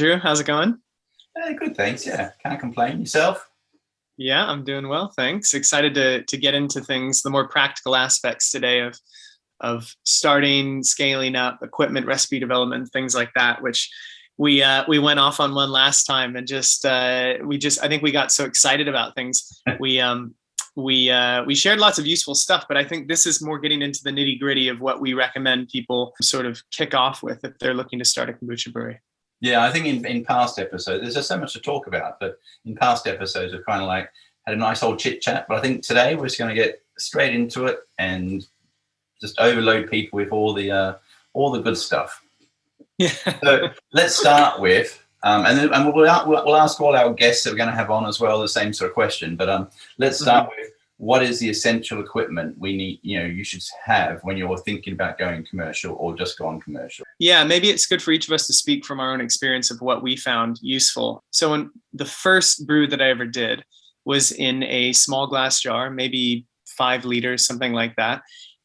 Andrew. How's it going? Good, thanks. Yeah, can't complain. Yourself? Yeah, I'm doing well, thanks. Excited to get into things, the more practical aspects today of starting, scaling up, equipment, recipe development, things like that. Which we went off on one last time, and I think we got so excited about things. We shared lots of useful stuff, but I think this is more getting into the nitty gritty of what we recommend people sort of kick off with if they're looking to start a kombucha brewery. Yeah, I think in past episodes, there's just so much to talk about, but in past episodes, we've kind of like had a nice old chit chat. But I think today we're just going to get straight into it and just overload people with all the good stuff. Yeah. So let's start with, and we'll ask all our guests that we're going to have on as well the same sort of question. But let's start with, what is the essential equipment we need, you should have when you're thinking about going commercial or just gone commercial? Yeah, maybe it's good for each of us to speak from our own experience of what we found useful. So when the first brew that I ever did was in a small glass jar, maybe 5 liters, something like that.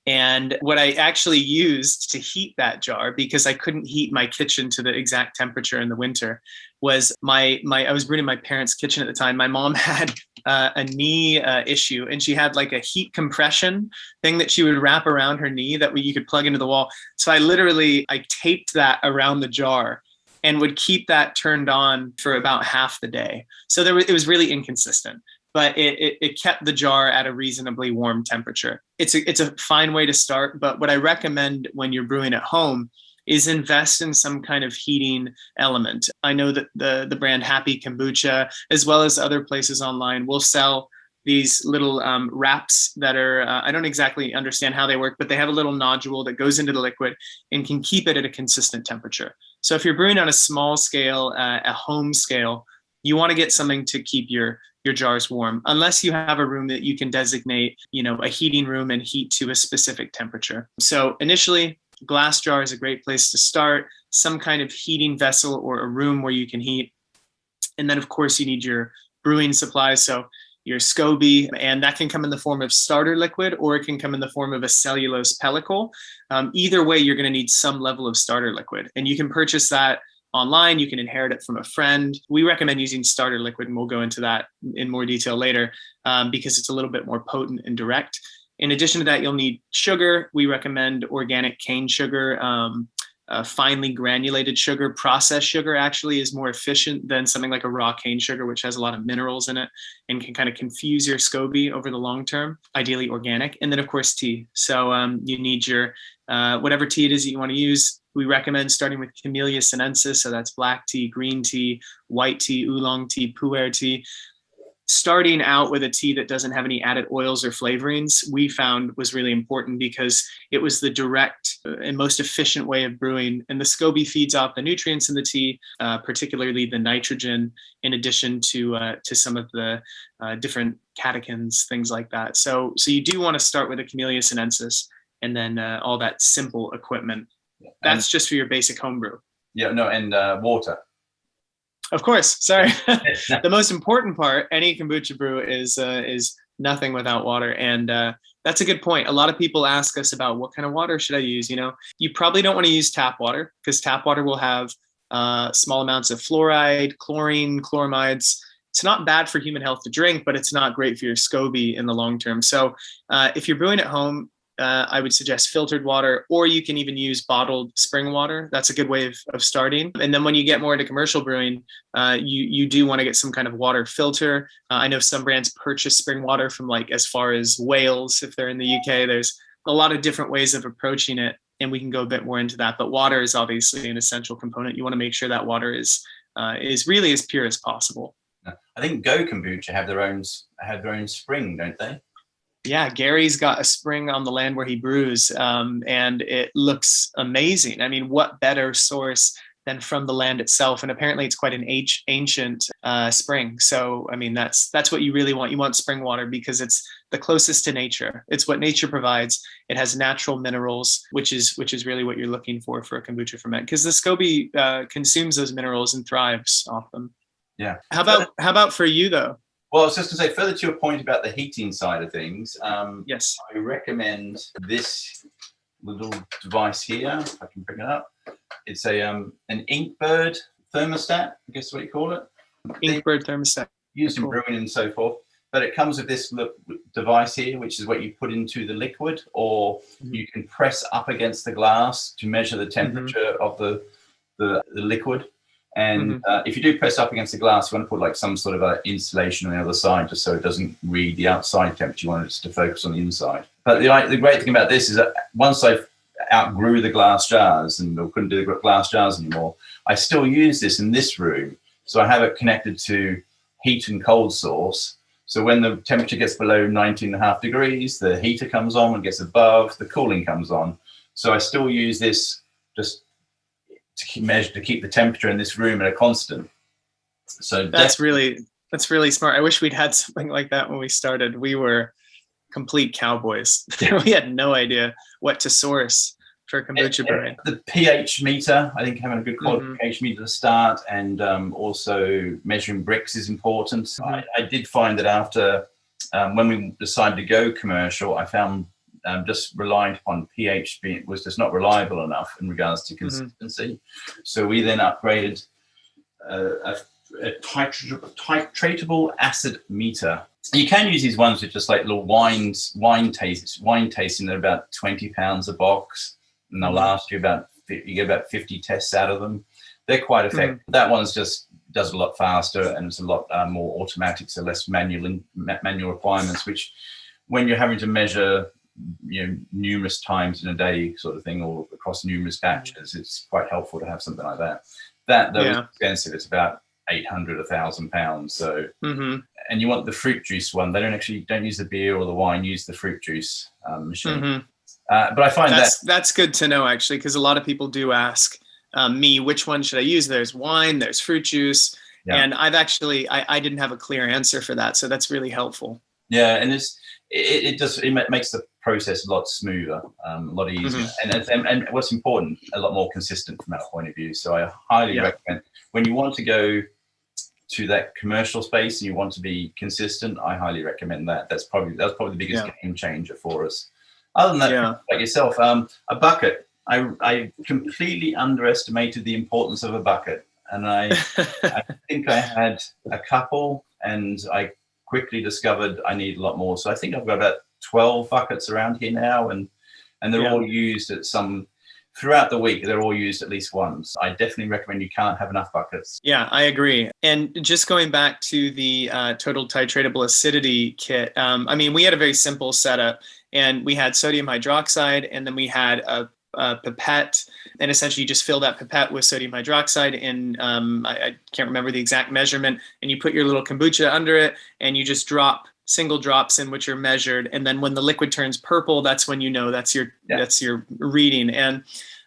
And what I actually used to heat that jar, because I couldn't heat my kitchen to the exact temperature in the winter, was I was brewing in my parents' kitchen at the time. My mom had a knee issue, and she had like a heat compression thing that she would wrap around her knee that you could plug into the wall. So I taped that around the jar and would keep that turned on for about half the day. So it was really inconsistent, but it kept the jar at a reasonably warm temperature. It's a fine way to start, but what I recommend when you're brewing at home is invest in some kind of heating element. I know that the brand Happy Kombucha, as well as other places online, will sell these little wraps that are, I don't exactly understand how they work, but they have a little nodule that goes into the liquid and can keep it at a consistent temperature. So if you're brewing on a small scale, a home scale, you want to get something to keep your jars warm, unless you have a room that you can designate, a heating room and heat to a specific temperature. So initially, glass jar is a great place to start, some kind of heating vessel or a room where you can heat. And then of course you need your brewing supplies. So your SCOBY, and that can come in the form of starter liquid, or it can come in the form of a cellulose pellicle. Either way, you're going to need some level of starter liquid, and you can purchase that online. You can inherit it from a friend. We recommend using starter liquid, and we'll go into that in more detail later, because it's a little bit more potent and direct. In addition to that, you'll need sugar. We recommend organic cane sugar, finely granulated sugar. Processed sugar actually is more efficient than something like a raw cane sugar, which has a lot of minerals in it and can kind of confuse your SCOBY over the long term, ideally organic. And then of course, tea. So you need your, whatever tea it is that you want to use. We recommend starting with Camellia sinensis. So that's black tea, green tea, white tea, oolong tea, pu'er tea. Starting out with a tea that doesn't have any added oils or flavorings, we found was really important because it was the direct and most efficient way of brewing. And the SCOBY feeds off the nutrients in the tea, particularly the nitrogen, in addition to some of the different catechins, things like that. So you do want to start with a Camellia sinensis, and then all that simple equipment. That's just for your basic homebrew. Yeah, no, and water. Of course, sorry. The most important part, any kombucha brew is nothing without water. And that's a good point. A lot of people ask us about what kind of water should I use? You probably don't want to use tap water, because tap water will have small amounts of fluoride, chlorine, chloramides. It's not bad for human health to drink, but it's not great for your SCOBY in the long term. So if you're brewing at home, I would suggest filtered water, or you can even use bottled spring water. That's a good way of starting. And then when you get more into commercial brewing, you do want to get some kind of water filter. I know some brands purchase spring water from like as far as Wales. If they're in the UK, there's a lot of different ways of approaching it, and we can go a bit more into that. But water is obviously an essential component. You want to make sure that water is really as pure as possible. I think Go Kombucha have their own spring, don't they? Yeah, Gary's got a spring on the land where he brews, and it looks amazing. I mean, what better source than from the land itself? And apparently it's quite an ancient spring. So, I mean, that's what you really want. You want spring water because it's the closest to nature. It's what nature provides. It has natural minerals, which is really what you're looking for a kombucha ferment, because the SCOBY consumes those minerals and thrives off them. Yeah. How about for you though? Well, I was just going to say, further to your point about the heating side of things, yes, I recommend this little device here. If I can bring it up. It's an Inkbird thermostat, I guess what you call it. Inkbird thermostat. Used in Cool. brewing and so forth. But it comes with this device here, which is what you put into the liquid, or you can press up against the glass to measure the temperature of the liquid. And if you do press up against the glass, you want to put like some sort of insulation on the other side, just so it doesn't read the outside temperature. You want it to focus on the inside. But the great thing about this is that once I outgrew the glass jars and couldn't do the glass jars anymore, I still use this in this room. So I have it connected to heat and cold source. So when the temperature gets below 19.5 degrees, the heater comes on. When it gets above, the cooling comes on. So I still use this just to keep the temperature in this room at a constant. So that's really smart. I wish we'd had something like that when we started. We were complete cowboys. We had no idea what to source for kombucha brewing. The pH meter, I think having a good quality pH meter to start, and also measuring Brix is important. I did find that after when we decided to go commercial, I found just relying upon pH was just not reliable enough in regards to consistency. So we then upgraded a titratable acid meter. You can use these ones with just like little wine tasting. They're about £20 a box, and they'll last you you get about 50 tests out of them. They're quite effective. That one's just does a lot faster, and it's a lot more automatic, so less manual requirements, which when you're having to measure numerous times in a day sort of thing, or across numerous batches, it's quite helpful to have something like that. That though is expensive. It's about £800, £1,000. So and you want the fruit juice one. They don't use the beer or the wine, use the fruit juice machine. But I find that's good to know, actually, because a lot of people do ask me, which one should I use? There's wine, there's fruit juice. And I've actually, I didn't have a clear answer for that. So that's really helpful. Yeah. And it makes the process a lot smoother, a lot easier. And what's important, a lot more consistent from that point of view. So I highly recommend, when you want to go to that commercial space and you want to be consistent, I highly recommend that. That's probably the biggest game changer for us. Other than that, like yourself, a bucket. I completely underestimated the importance of a bucket, and I think I had a couple, and I quickly discovered I need a lot more. So I think I've got about 12 buckets around here now, and they're all used throughout the week. They're all used at least once. I definitely recommend, you can't have enough buckets. Yeah, I agree. And just going back to the total titratable acidity kit, I mean, we had a very simple setup, and we had sodium hydroxide, and then we had a pipette, and essentially you just fill that pipette with sodium hydroxide in, I can't remember the exact measurement, and you put your little kombucha under it, and you just drop single drops in, which are measured. And then when the liquid turns purple, that's when that's your reading. And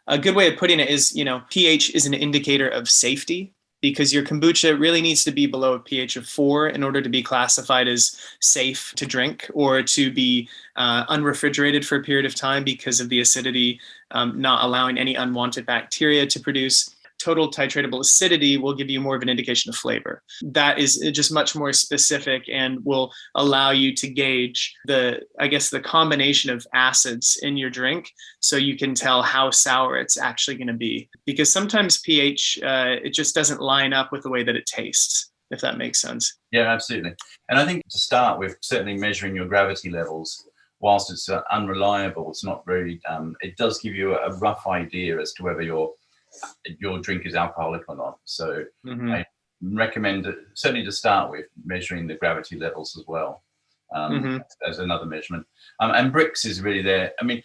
a good way of putting it is, pH is an indicator of safety, because your kombucha really needs to be below a pH of 4 in order to be classified as safe to drink, or to be unrefrigerated for a period of time because of the acidity not allowing any unwanted bacteria to produce. Total titratable acidity will give you more of an indication of flavor. That is just much more specific and will allow you to gauge the combination of acids in your drink, so you can tell how sour it's actually going to be. Because sometimes pH, it just doesn't line up with the way that it tastes, if that makes sense. Yeah, absolutely. And I think to start with, certainly measuring your gravity levels, whilst it's unreliable, it's not very, it does give you a rough idea as to whether your drink is alcoholic or not. So I recommend, certainly to start with, measuring the gravity levels as well, as another measurement. And Brix is really there. I mean,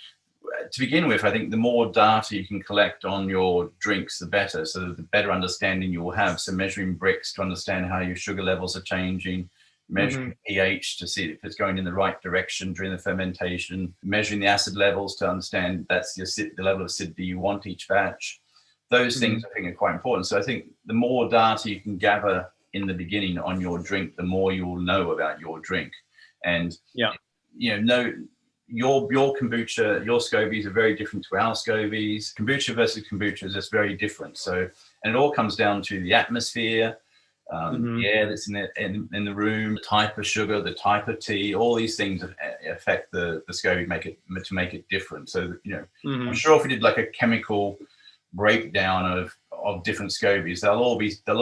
to begin with, I think the more data you can collect on your drinks, the better. So the better understanding you will have. So measuring Brix to understand how your sugar levels are changing, measuring pH to see if it's going in the right direction during the fermentation, measuring the acid levels to understand that's the level of acidity you want each batch. Those things I think are quite important. So I think the more data you can gather in the beginning on your drink, the more you will know about your drink. And your kombucha, your scobies are very different to our scobies. Kombucha versus kombucha is just very different. So, and it all comes down to the atmosphere, the air that's in the room, the type of sugar, the type of tea. All these things affect the SCOBY, to make it different. So I'm sure if we did like a chemical breakdown of different scobies. They'll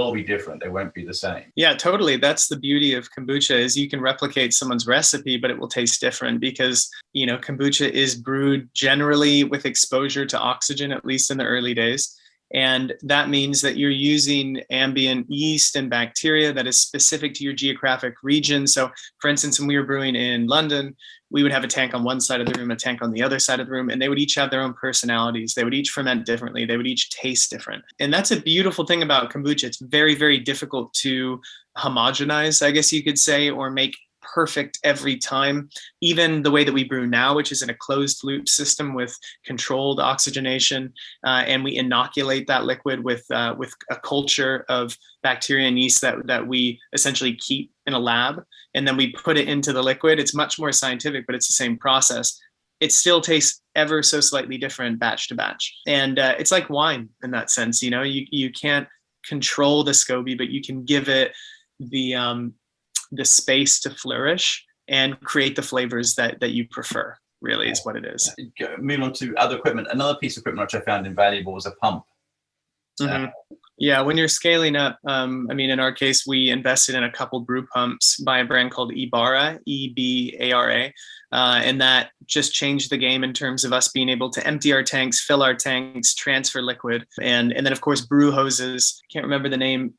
all be different. They won't be the same. Yeah, totally. That's the beauty of kombucha, is you can replicate someone's recipe, but it will taste different because, you know, kombucha is brewed generally with exposure to oxygen, at least in the early days. And that means that you're using ambient yeast and bacteria that is specific to your geographic region. So for instance, when we were brewing in London, we would have a tank on one side of the room, a tank on the other side of the room, and they would each have their own personalities. They would each ferment differently. They would each taste different. And that's a beautiful thing about kombucha. It's very, very difficult to homogenize, I guess you could say, or make perfect every time. Even the way that we brew now, which is in a closed loop system with controlled oxygenation, and we inoculate that liquid with a culture of bacteria and yeast that we essentially keep in a lab, and then we put it into the liquid. It's much more scientific, but it's the same process. It still tastes ever so slightly different batch to batch. And it's like wine in that sense. You know, you can't control the SCOBY, but you can give it the space to flourish and create the flavors that you prefer, really, is what it is. Moving on to other equipment. Another piece of equipment which I found invaluable was a pump. Mm-hmm. Yeah, when you're scaling up, I mean, in our case, we invested in a couple brew pumps by a brand called Ebara, E-B-A-R-A, and that just changed the game in terms of us being able to empty our tanks, fill our tanks, transfer liquid, and then, of course, brew hoses. Can't remember the name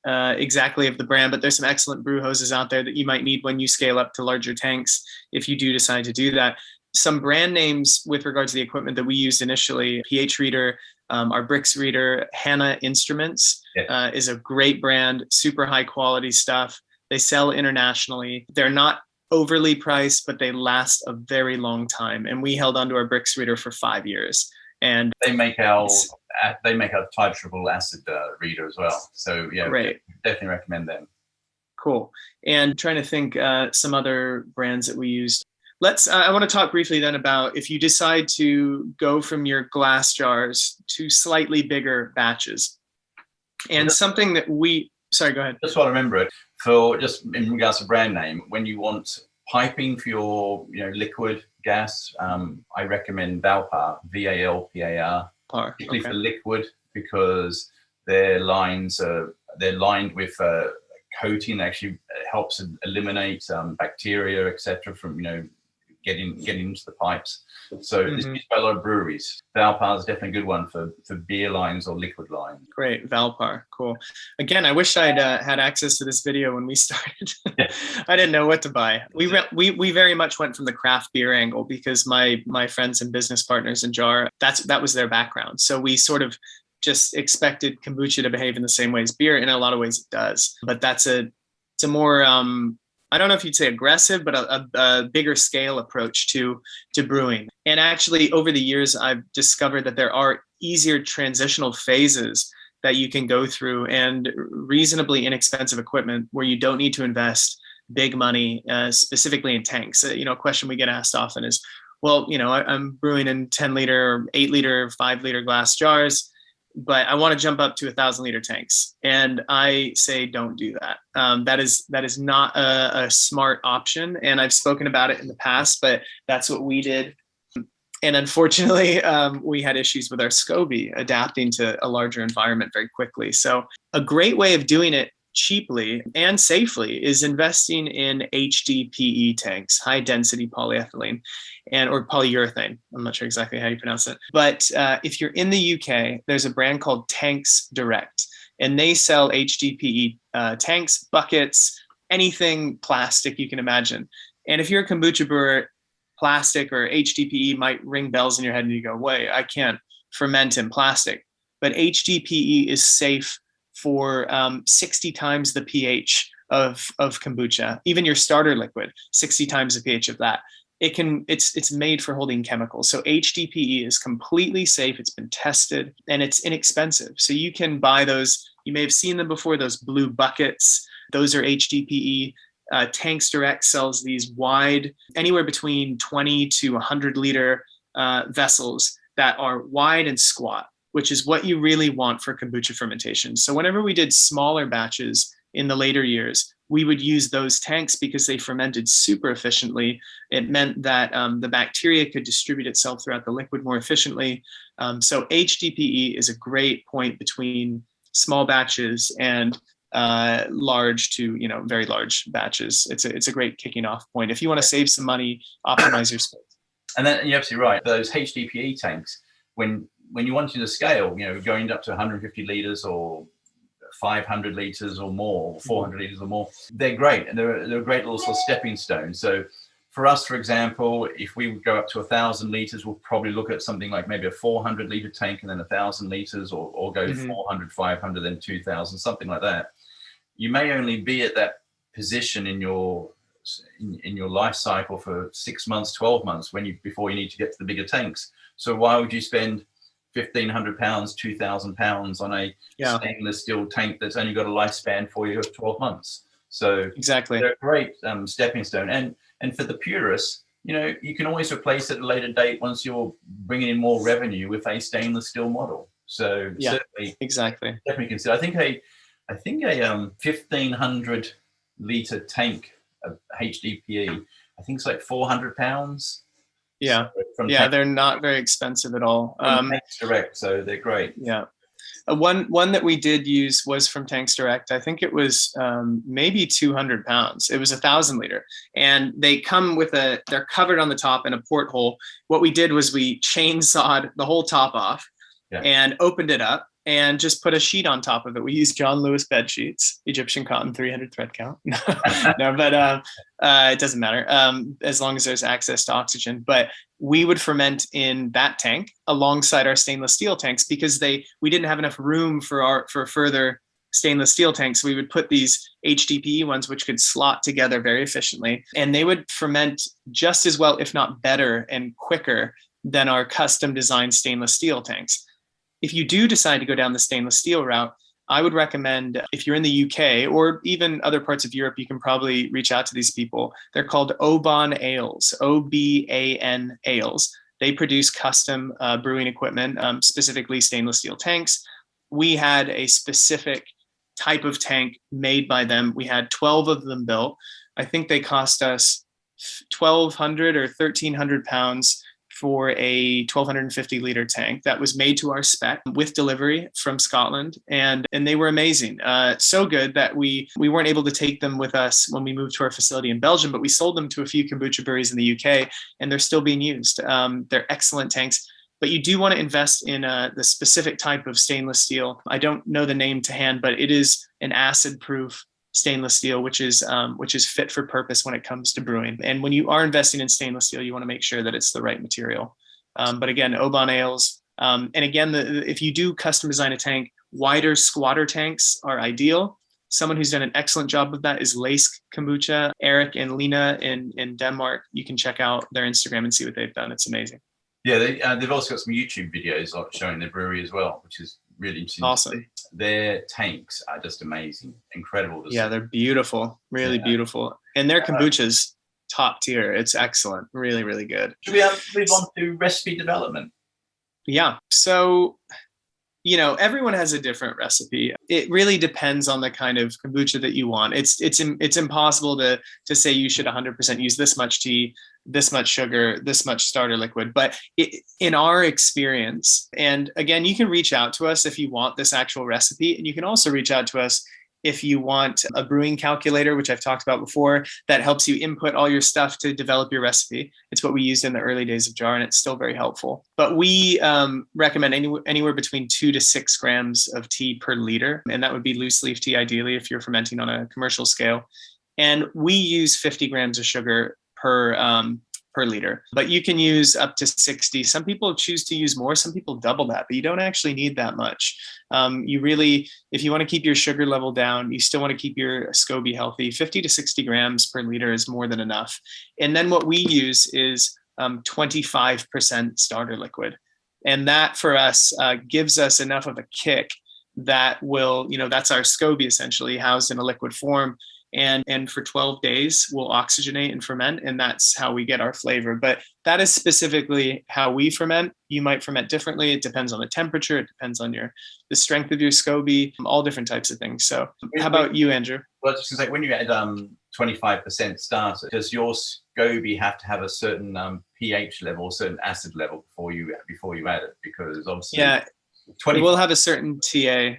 exactly of the brand, but there's some excellent brew hoses out there that you might need when you scale up to larger tanks if you do decide to do that. Some brand names with regards to the equipment that we used initially: pH reader, our Brix reader, Hanna Instruments is a great brand, super high quality stuff. They sell internationally. They're not overly priced, but they last a very long time. And we held onto our Brix reader for 5 years. And they make our triple acid reader as well. So yeah, great. Definitely recommend them. Cool. And trying to think some other brands that we used. I want to talk briefly then about if you decide to go from your glass jars to slightly bigger batches. And something that sorry, go ahead. Just want to remember it for just in regards to brand name, when you want piping for your liquid gas, I recommend Valpar, V-A-L-P-A-R, particularly for liquid, because they're lined with coating that actually helps eliminate bacteria, etc., from getting into the pipes. So it's used by a lot of breweries. Valpar is definitely a good one for beer lines or liquid lines. Great, Valpar, cool. Again, I wish I'd had access to this video when we started. I didn't know what to buy. We very much went from the craft beer angle because my friends and business partners in JAR, that was their background. So we sort of just expected kombucha to behave in the same way as beer. In a lot of ways, it does. But it's a more I don't know if you'd say aggressive, but a bigger scale approach to brewing. And actually, over the years, I've discovered that there are easier transitional phases that you can go through and reasonably inexpensive equipment where you don't need to invest big money, specifically in tanks. A question we get asked often is, well, I'm brewing in 10-liter or 8-liter, 5-liter glass jars, but I want to jump up to 1,000-liter tanks. And I say, don't do that. That is not a smart option. And I've spoken about it in the past, but that's what we did. And unfortunately, we had issues with our SCOBY adapting to a larger environment very quickly. So a great way of doing it cheaply and safely is investing in HDPE tanks, high density polyethylene, or polyurethane. I'm not sure exactly how you pronounce it. But if you're in the UK, there's a brand called Tanks Direct, and they sell HDPE tanks, buckets, anything plastic you can imagine. And if you're a kombucha brewer, plastic or HDPE might ring bells in your head and you go, wait, I can't ferment in plastic. But HDPE is safe for 60 times the pH of kombucha. Even your starter liquid, 60 times the pH of that. It's made for holding chemicals. So HDPE is completely safe. It's been tested and it's inexpensive. So you can buy those. You may have seen them before, those blue buckets. Those are HDPE. Tanks Direct sells these wide, anywhere between 20 to 100-liter vessels that are wide and squat, which is what you really want for kombucha fermentation. So whenever we did smaller batches in the later years, we would use those tanks because they fermented super efficiently. It meant that the bacteria could distribute itself throughout the liquid more efficiently. So HDPE is a great point between small batches and large to, very large batches. It's a great kicking off point if you want to save some money, optimize your space. And then you're absolutely right. Those HDPE tanks, when you want to scale, going up to 150 liters or 500 liters or more, 400 liters or more, they're great, and they're a great little sort of stepping stone. So for us, for example, if we would go up to 1,000 liters, we'll probably look at something like maybe a 400 liter tank and then 1,000 liters, or go 400, 500, then 2,000, something like that. You may only be at that position in your life cycle for 6 months, 12 months before you need to get to the bigger tanks. So why would you spend £1,500, £2,000 on a stainless steel tank that's only got a lifespan for you of 12 months? So exactly, they're a great stepping stone. And for the purists, you can always replace it at a later date once you're bringing in more revenue with a stainless steel model. So certainly, exactly, definitely consider. I think a 1,500 liter tank of HDPE, I think it's like £400. Yeah, So they're not very expensive at all. Tanks Direct, so they're great. Yeah. One that we did use was from Tanks Direct. I think it was maybe 200 pounds. It was 1,000 liter, and they come with they're covered on the top in a porthole. What we did was we chainsawed the whole top off and opened it up and just put a sheet on top of it. We used John Lewis bed sheets, Egyptian cotton, 300 thread count. No, but it doesn't matter as long as there's access to oxygen. But we would ferment in that tank alongside our stainless steel tanks because we didn't have enough room for further stainless steel tanks. We would put these HDPE ones, which could slot together very efficiently, and they would ferment just as well, if not better and quicker than our custom designed stainless steel tanks. If you do decide to go down the stainless steel route, I would recommend, if you're in the UK or even other parts of Europe, you can probably reach out to these people. They're called Oban Ales, OBAN Ales. They produce custom brewing equipment, specifically stainless steel tanks. We had a specific type of tank made by them. We had 12 of them built. I think they cost us 1,200 or 1,300 pounds for a 1,250 liter tank that was made to our spec with delivery from Scotland. And they were amazing. So good that we weren't able to take them with us when we moved to our facility in Belgium, but we sold them to a few kombucha breweries in the UK, and they're still being used. They're excellent tanks, but you do want to invest in the specific type of stainless steel. I don't know the name to hand, but it is an acid-proof stainless steel, which is fit for purpose when it comes to brewing. And when you are investing in stainless steel, you want to make sure that it's the right material. But again, Oban Ales. And again, if you do custom design a tank, wider squatter tanks are ideal. Someone who's done an excellent job of that is Lace Kombucha, Eric and Lena in Denmark. You can check out their Instagram and see what they've done. It's amazing. Yeah, they've also got some YouTube videos showing their brewery as well, which is really interesting. Awesome. Their tanks are just amazing, incredible to see. Yeah, they're beautiful, really beautiful. And their kombucha's top tier. It's excellent, really, really good. Should we move on to recipe development? Yeah. So, everyone has a different recipe. It really depends on the kind of kombucha that you want. It's impossible to say you should 100% use this much tea, this much sugar, this much starter liquid. But in our experience, and again, you can reach out to us if you want this actual recipe, and you can also reach out to us if you want a brewing calculator, which I've talked about before, that helps you input all your stuff to develop your recipe. It's what we used in the early days of Jar, and it's still very helpful. But we recommend anywhere between 2 to 6 grams of tea per liter, and that would be loose leaf tea, ideally, if you're fermenting on a commercial scale. And we use 50 grams of sugar per liter, but you can use up to 60. Some people choose to use more, some people double that, but you don't actually need that much. You really, if you want to keep your sugar level down, you still want to keep your SCOBY healthy, 50 to 60 grams per liter is more than enough. And then what we use is 25% starter liquid. And that for us gives us enough of a kick that will, that's our SCOBY essentially housed in a liquid form. And for 12 days, we'll oxygenate and ferment, and that's how we get our flavor. But that is specifically how we ferment. You might ferment differently. It depends on the temperature. It depends on the strength of your SCOBY, all different types of things. So how about you, Andrew? Well, just like when you add 25% starter. Does your SCOBY have to have a certain pH level, certain acid level before you add it? Because obviously, Yeah, it will have a certain TA.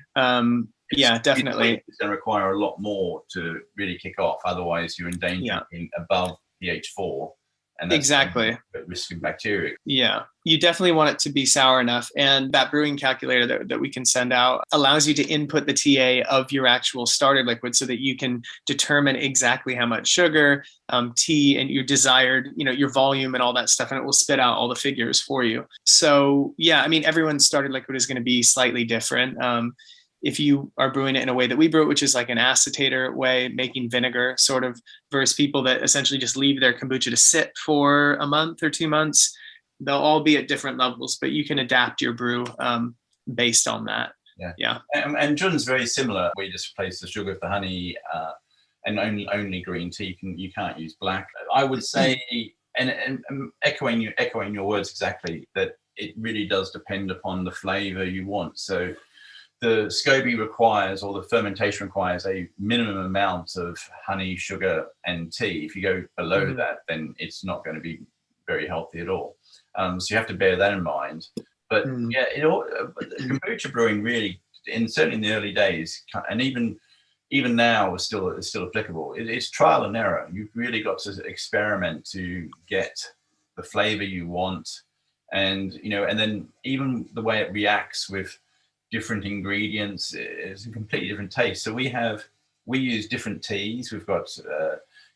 Yeah, definitely. It's going to require a lot more to really kick off. Otherwise, you're in danger of being above pH 4. And that's exactly at risk of bacteria. Yeah, you definitely want it to be sour enough. And that brewing calculator that we can send out allows you to input the TA of your actual starter liquid so that you can determine exactly how much sugar, tea, and your desired, your volume and all that stuff. And it will spit out all the figures for you. So yeah, I mean, everyone's starter liquid is going to be slightly different. If you are brewing it in a way that we brew it, which is like an acetator way, making vinegar sort of, versus people that essentially just leave their kombucha to sit for a month or 2 months, they'll all be at different levels, but you can adapt your brew based on that. Yeah. And Jun's very similar. We just replace the sugar with the honey and only green tea. You can't use black. I would say, and echoing your words exactly, that it really does depend upon the flavor you want. So the SCOBY requires, or the fermentation requires, a minimum amount of honey, sugar, and tea. If you go below that, then it's not going to be very healthy at all. So you have to bear that in mind. But yeah, kombucha brewing really, certainly in the early days, and even now is still applicable. It's trial and error. You've really got to experiment to get the flavor you want, and and then even the way it reacts with different ingredients is a completely different taste. So we use different teas. We've got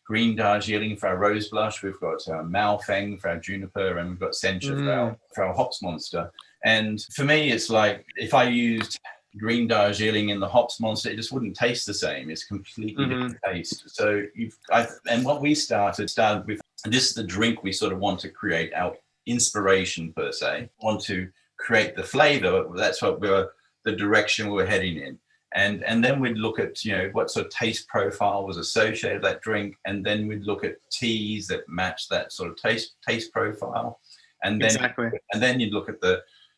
green Darjeeling for our rose blush. We've got Maofeng for our juniper, and we've got Sencha for our hops monster. And for me, it's like if I used green Darjeeling in the hops monster, it just wouldn't taste the same. It's completely different taste. So and what we started with, and this is the drink we sort of want to create, our inspiration per se, want to create the flavor. That's what the direction we're heading in. And then we'd look at, what sort of taste profile was associated with that drink. And then we'd look at teas that match that sort of taste profile. And then you'd look at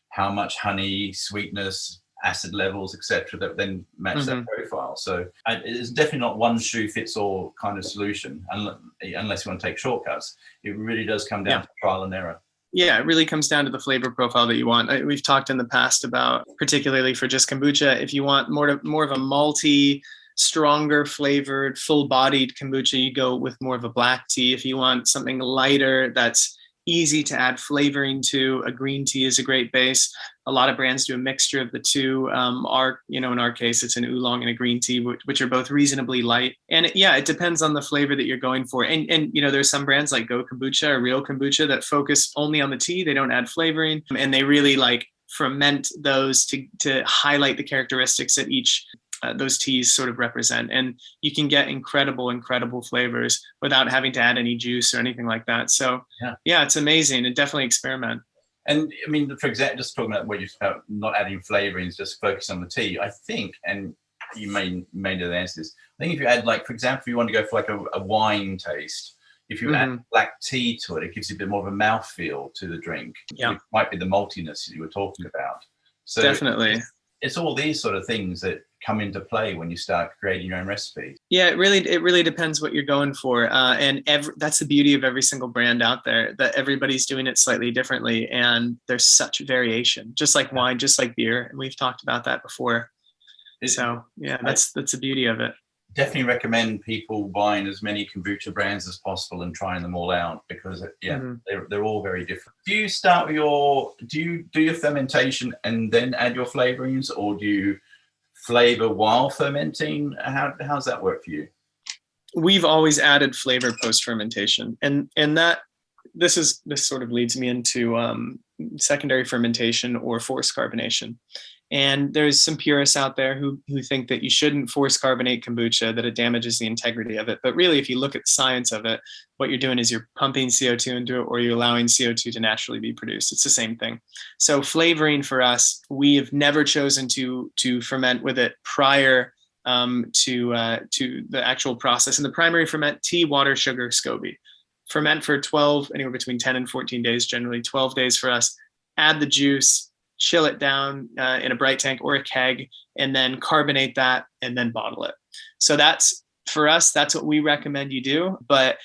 how much honey, sweetness, acid levels, etc., that then match that profile. So it's definitely not one shoe fits all kind of solution, unless you want to take shortcuts. It really does come down to trial and error. Yeah, it really comes down to the flavor profile that you want. We've talked in the past about, particularly for just kombucha, if you want more of a malty, stronger flavored, full-bodied kombucha, you go with more of a black tea. If you want something lighter that's easy to add flavoring to, a green tea is a great base. A lot of brands do a mixture of the two. In our case, it's an oolong and a green tea, which are both reasonably light. And it depends on the flavor that you're going for. And there's some brands like Go Kombucha or Real Kombucha that focus only on the tea. They don't add flavoring, and they really ferment those to highlight the characteristics that each those teas sort of represent. And you can get incredible flavors without having to add any juice or anything like that. So yeah, it's amazing, and definitely experiment. And I mean, for example, just talking about what you about not adding flavorings, just focus on the tea. I think, and you may know the answer to this. I think if you add, for example, if you want to go for a wine taste, if you add black tea to it, it gives you a bit more of a mouthfeel to the drink. Yeah, it might be the maltiness you were talking about. So definitely, it's all these sort of things that come into play when you start creating your own recipes. Yeah, it really depends what you're going for, and that's the beauty of every single brand out there, that everybody's doing it slightly differently, and there's such variation, just like wine, just like beer, and we've talked about that before. So yeah, that's the beauty of it. Definitely recommend people buying as many kombucha brands as possible and trying them all out, because they're all very different. Do you start with do you do your fermentation and then add your flavorings, or do you flavor while fermenting? How's that work for you? We've always added flavor post fermentation, and that this sort of leads me into secondary fermentation or forced carbonation. And there's some purists out there who think that you shouldn't force carbonate kombucha, that it damages the integrity of it. But really, if you look at the science of it, what you're doing is you're pumping CO2 into it, or you're allowing CO2 to naturally be produced. It's the same thing. So flavoring for us, we have never chosen to ferment with it prior to the actual process. And the primary ferment: tea, water, sugar, SCOBY. Ferment for anywhere between 10 and 14 days, generally 12 days for us. Add the juice, chill it down in a bright tank or a keg, and then carbonate that, and then bottle it. So that's for us, that's what we recommend you do. But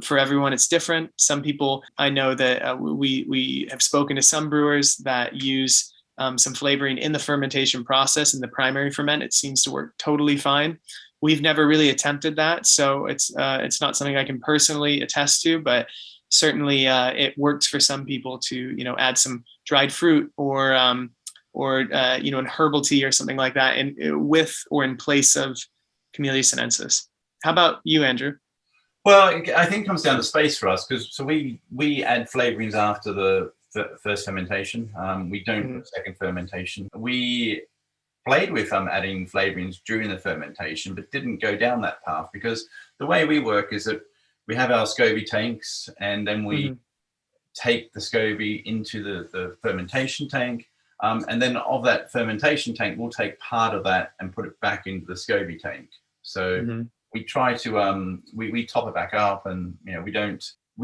for everyone, it's different. Some people, I know that we have spoken to some brewers that use some flavoring in the fermentation process in the primary ferment. It seems to work totally fine. We've never really attempted that, so it's not something I can personally attest to, but certainly it works for some people to add some dried fruit or an herbal tea or something like that, and with or in place of Camellia sinensis. How about you, Andrew? Well, I think it comes down to space for us, because we add flavorings after the first fermentation. We don't do a second fermentation. We played with adding flavorings during the fermentation, but didn't go down that path, because the way we work is that we have our SCOBY tanks, and then we take the SCOBY into the fermentation tank. And then of that fermentation tank, we'll take part of that and put it back into the SCOBY tank. So we try to we top it back up, and we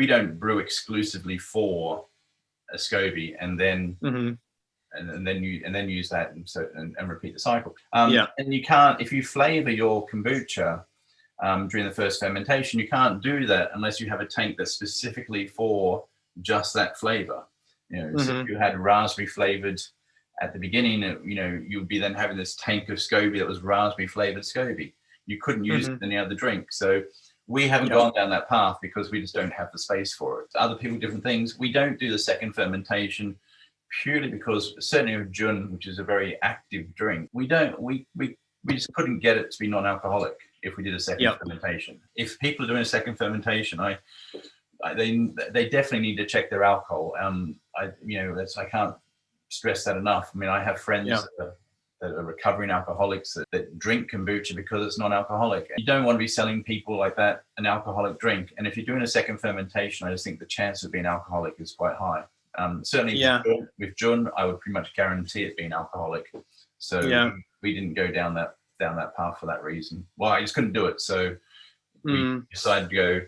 don't brew exclusively for a SCOBY and then and then use that and repeat the cycle. And you can't, if you flavor your kombucha during the first fermentation, you can't do that unless you have a tank that's specifically for just that flavor. So if you had raspberry flavored at the beginning, you'd be then having this tank of SCOBY that was raspberry flavored SCOBY. You couldn't use it in any other drink. So we haven't gone down that path because we just don't have the space for it. Other people, different things. We don't do the second fermentation purely because, certainly with Jun, which is a very active drink, we just couldn't get it to be non-alcoholic if we did a second fermentation. If people are doing a second fermentation, they definitely need to check their alcohol. I can't stress that enough. I mean, I have friends that are recovering alcoholics that drink kombucha because it's non-alcoholic. You don't want to be selling people like that an alcoholic drink. And if you're doing a second fermentation, I just think the chance of being alcoholic is quite high. Certainly with Jun, I would pretty much guarantee it being alcoholic. So we didn't go down that path for that reason. Well, I just couldn't do it. So we decided to go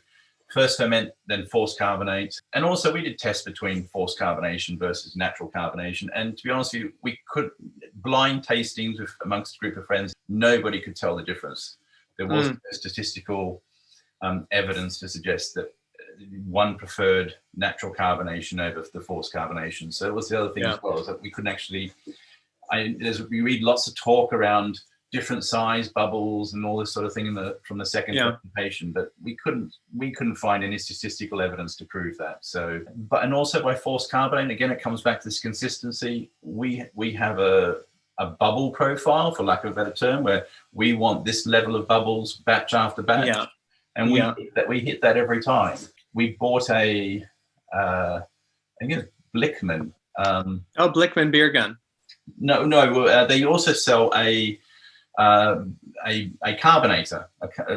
first ferment, then forced carbonate. And also we did tests between forced carbonation versus natural carbonation. And to be honest with you, we could blind tastings amongst a group of friends. Nobody could tell the difference. There wasn't statistical evidence to suggest that one preferred natural carbonation over the forced carbonation. So it was the other thing as well, is that we couldn't actually, we read lots of talk around different size bubbles and all this sort of thing from the second fermentation, but we couldn't find any statistical evidence to prove that. So, and also by forced carbonate, again, it comes back to this consistency. We have a bubble profile, for lack of a better term, where we want this level of bubbles batch after batch, and we hit that every time. We bought I think it's Blickman. Blickman beer gun. No. They also sell a carbonator,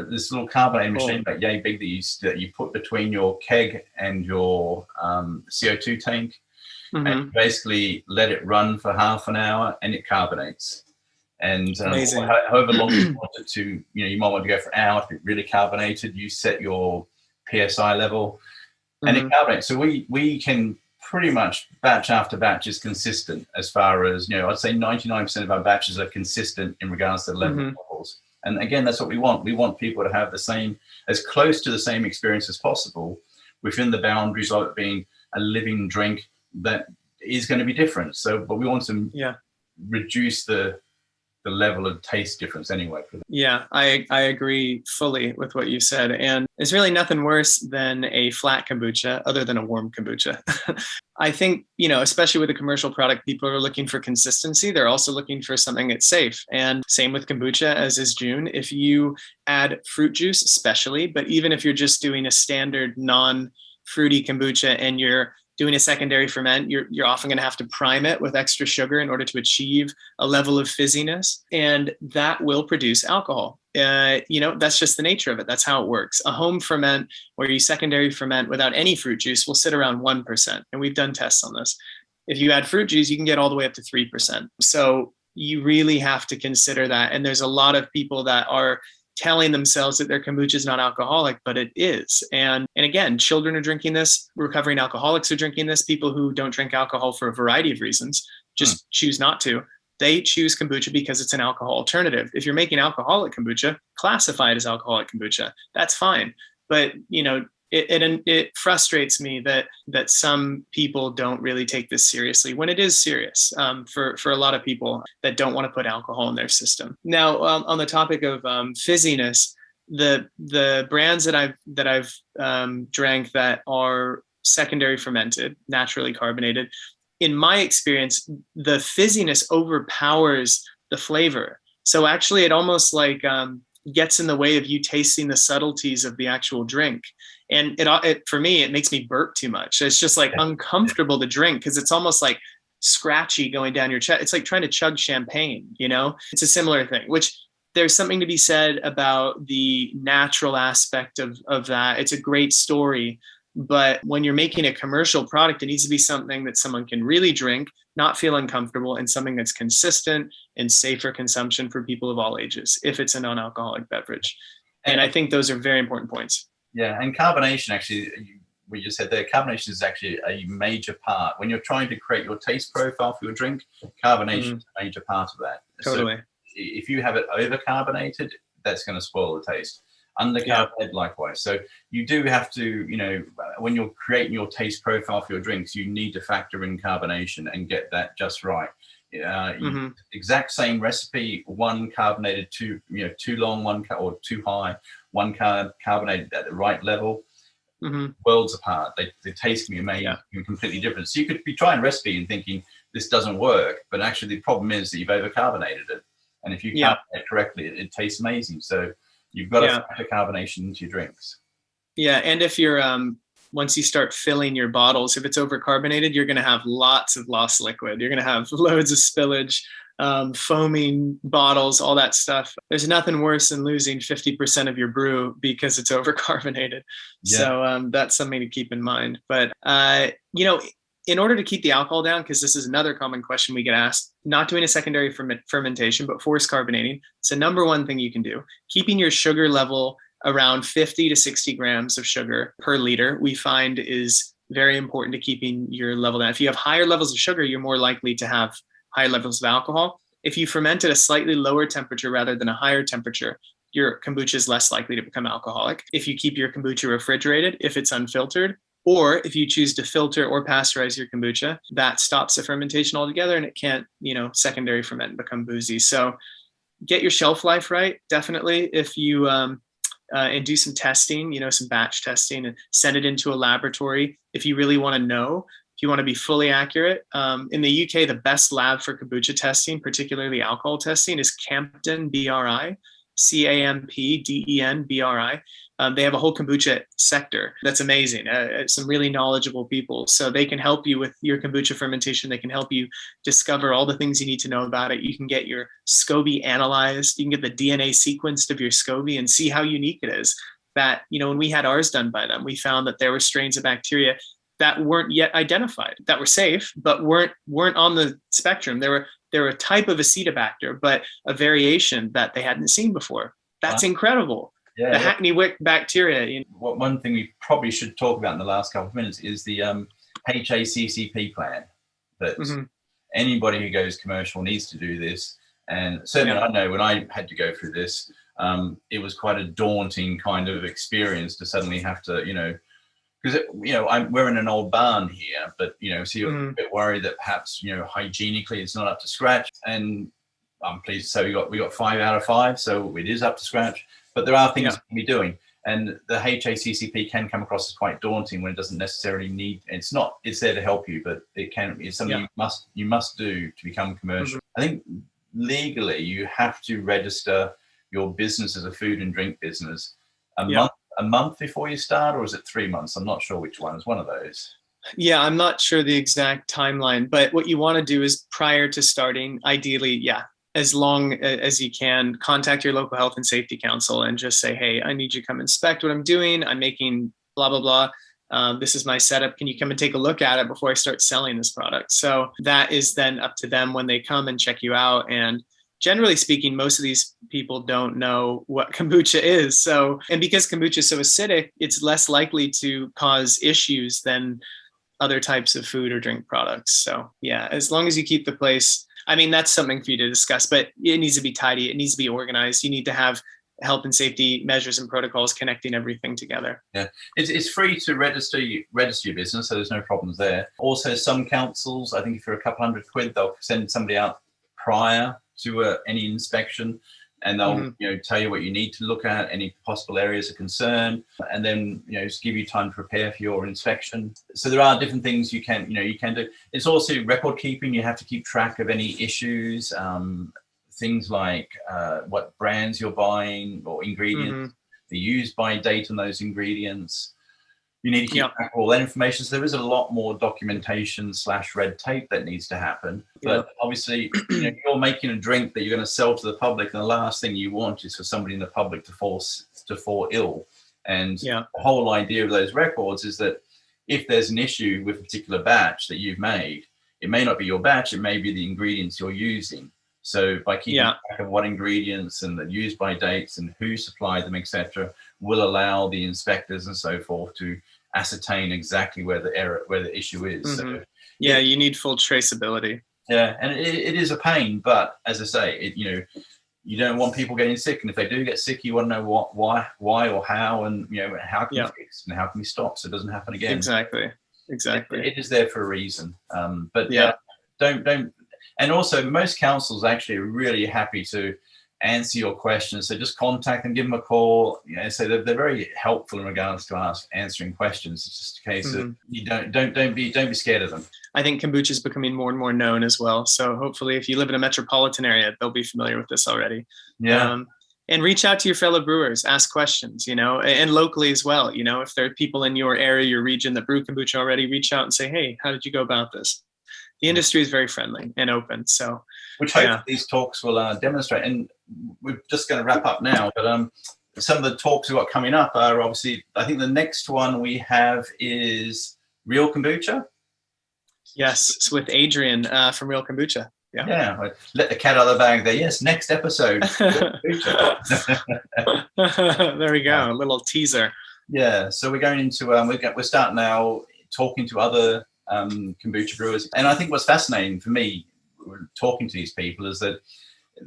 this little carbonator machine about yay big that you put between your keg and your CO2 tank, and you basically let it run for half an hour and it carbonates. And however long you want it to, you might want to go for an hour to be really carbonated. You set your PSI level and it carbonates. So we can pretty much batch after batch is consistent as far as, I'd say 99% of our batches are consistent in regards to the level of bubbles. And again, that's what we want. We want people to have as close to the same experience as possible within the boundaries of it being a living drink that is going to be different. So, but we want to reduce the level of taste difference anyway. Yeah, I agree fully with what you said. And there's really nothing worse than a flat kombucha other than a warm kombucha. I think, especially with a commercial product, people are looking for consistency. They're also looking for something that's safe. And same with kombucha, as is Jun. If you add fruit juice, especially, but even if you're just doing a standard non-fruity kombucha and you're doing a secondary ferment, you're often going to have to prime it with extra sugar in order to achieve a level of fizziness, and that will produce alcohol. That's just the nature of it. That's how it works. A home ferment where you secondary ferment without any fruit juice will sit around 1%, and we've done tests on this. If you add fruit juice, you can get all the way up to 3%. So you really have to consider that. And there's a lot of people that are telling themselves that their kombucha is not alcoholic, but it is. And again, children are drinking this, recovering alcoholics are drinking this, people who don't drink alcohol for a variety of reasons, just choose not to. they choose kombucha because it's an alcohol alternative. If you're making alcoholic kombucha, classify it as alcoholic kombucha. That's fine. But, it frustrates me that some people don't really take this seriously when it is serious, for a lot of people that don't want to put alcohol in their system. Now, on the topic of fizziness, the brands that I've drank that are secondary fermented, naturally carbonated, in my experience, the fizziness overpowers the flavor. So actually, it almost like gets in the way of you tasting the subtleties of the actual drink. And it for me, it makes me burp too much. It's just like uncomfortable to drink because it's almost like scratchy going down your chest. It's like trying to chug champagne, It's a similar thing, which there's something to be said about the natural aspect of that. It's a great story. But when you're making a commercial product, it needs to be something that someone can really drink, not feel uncomfortable, and something that's consistent and safe for consumption for people of all ages, if it's a non-alcoholic beverage. And I think those are very important points. Yeah, and carbonation, actually, we just said there, carbonation is actually a major part. When you're trying to create your taste profile for your drink, carbonation is a major part of that. Totally. So if you have it over-carbonated, that's going to spoil the taste. Undercarbonated, likewise. So you do have to, when you're creating your taste profile for your drinks, you need to factor in carbonation and get that just right. Exact same recipe, one carbonated too long, or too high, one carbonated at the right level, worlds apart. They taste me amazing and completely different. So you could be trying a recipe and thinking this doesn't work, but actually the problem is that you've overcarbonated it. And if you carbonate it correctly, it tastes amazing. So you've got to factor carbonation into your drinks. Yeah, and if you're once you start filling your bottles, if it's overcarbonated, you're going to have lots of lost liquid. You're going to have loads of spillage, foaming bottles, all that stuff. There's nothing worse than losing 50% of your brew because it's overcarbonated. Yeah. So that's something to keep in mind. But, in order to keep the alcohol down, because this is another common question we get asked, not doing a secondary fermentation, but forced carbonating. It's the number one thing you can do. Keeping your sugar level around 50 to 60 grams of sugar per liter, we find is very important to keeping your level down. If you have higher levels of sugar, you're more likely to have higher levels of alcohol. If you ferment at a slightly lower temperature rather than a higher temperature, your kombucha is less likely to become alcoholic. If you keep your kombucha refrigerated, if it's unfiltered, or if you choose to filter or pasteurize your kombucha, that stops the fermentation altogether and it can't, secondary ferment and become boozy. So get your shelf life right, definitely. If you and do some testing, some batch testing, and send it into a laboratory if you really want to know, if you want to be fully accurate. In the UK, the best lab for kombucha testing, particularly alcohol testing, is Campden BRI, CAMPDEN BRI. They have a whole kombucha sector that's amazing. Some really knowledgeable people. So they can help you with your kombucha fermentation. They can help you discover all the things you need to know about it. You can get your SCOBY analyzed. You can get the DNA sequenced of your SCOBY and see how unique it is. That, when we had ours done by them, we found that there were strains of bacteria that weren't yet identified, that were safe, but weren't on the spectrum. They were a type of Acetobacter, but a variation that they hadn't seen before. That's incredible. Yeah, the Hackney Wick bacteria. One thing we probably should talk about in the last couple of minutes is the HACCP plan. That anybody who goes commercial needs to do this. And certainly I know when I had to go through this, it was quite a daunting kind of experience to suddenly have to, because we're in an old barn here, but so you're a bit worried that perhaps hygienically it's not up to scratch. And I'm pleased to say we got 5 out of 5, so it is up to scratch. But there are things we can be doing, and the HACCP can come across as quite daunting when it doesn't necessarily need. It's there to help you, but it's something you must do to become commercial. I think legally you have to register your business as a food and drink business a month before you start, or is it 3 months? I'm not sure which one. It's one of those. Yeah, I'm not sure the exact timeline, but what you want to do is prior to starting, ideally, as long as you can, contact your local health and safety council and just say, hey, I need you to come inspect what I'm doing. I'm making blah, blah, blah. This is my setup. Can you come and take a look at it before I start selling this product? So that is then up to them when they come and check you out. And generally speaking, most of these people don't know what kombucha is. So, and because kombucha is so acidic, it's less likely to cause issues than other types of food or drink products. So yeah, as long as you keep the place I mean, that's something for you to discuss, but it needs to be tidy. It needs to be organized. You need to have health and safety measures and protocols connecting everything together. Yeah, it's free to register your business, so there's no problems there. Also, some councils, I think if you're a couple £100, they'll send somebody out prior to any inspection, and they'll tell you what you need to look at, any possible areas of concern, and then just give you time to prepare for your inspection. So there are different things you can do. It's also record keeping. You have to keep track of any issues. Things like what brands you're buying or ingredients, the use by date on those ingredients. You need to keep track of all that information. So there is a lot more documentation / red tape that needs to happen. But obviously, you're making a drink that you're going to sell to the public, and the last thing you want is for somebody in the public to fall ill. And the whole idea of those records is that if there's an issue with a particular batch that you've made, it may not be your batch, it may be the ingredients you're using. So by keeping track of what ingredients and the use by dates and who supplied them, etc., will allow the inspectors and so forth to ascertain exactly where the issue is. So you need full traceability. Yeah, and it is a pain, but as I say, you don't want people getting sick, and if they do get sick, you want to know why or how, and how can you fix and how can we stop so it doesn't happen again. Exactly. It is there for a reason. But don't. And also, most councils actually are really happy to answer your questions. So just contact them, give them a call. So they're very helpful in regards to answering questions. It's just a case of you don't be scared of them. I think kombucha is becoming more and more known as well. So hopefully, if you live in a metropolitan area, they'll be familiar with this already. Yeah. And reach out to your fellow brewers, ask questions, and locally as well. If there are people in your area, your region that brew kombucha already, reach out and say, hey, how did you go about this? The industry is very friendly and open. So, which hopefully these talks will demonstrate. And we're just going to wrap up now, but some of the talks we've got coming up are obviously, I think the next one we have is Real Kombucha. Yes, it's with Adrian from Real Kombucha. Yeah, let the cat out of the bag there. Yes, next episode. There we go, a little teaser. Yeah, so we're going into we're starting now talking to other kombucha brewers, and I think what's fascinating for me talking to these people is that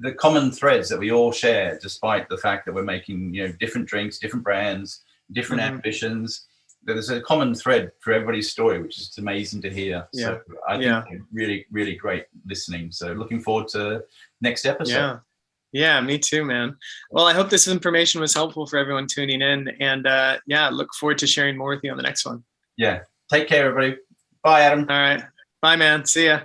the common threads that we all share, despite the fact that we're making different drinks, different brands, different ambitions, there's a common thread for everybody's story, which is amazing to hear. So I think really, really great listening. So looking forward to next episode. Yeah, me too, man. Well, I hope this information was helpful for everyone tuning in, and look forward to sharing more with you on the next one. Yeah, take care, everybody. Bye, Adam. All right. Bye, man. See ya.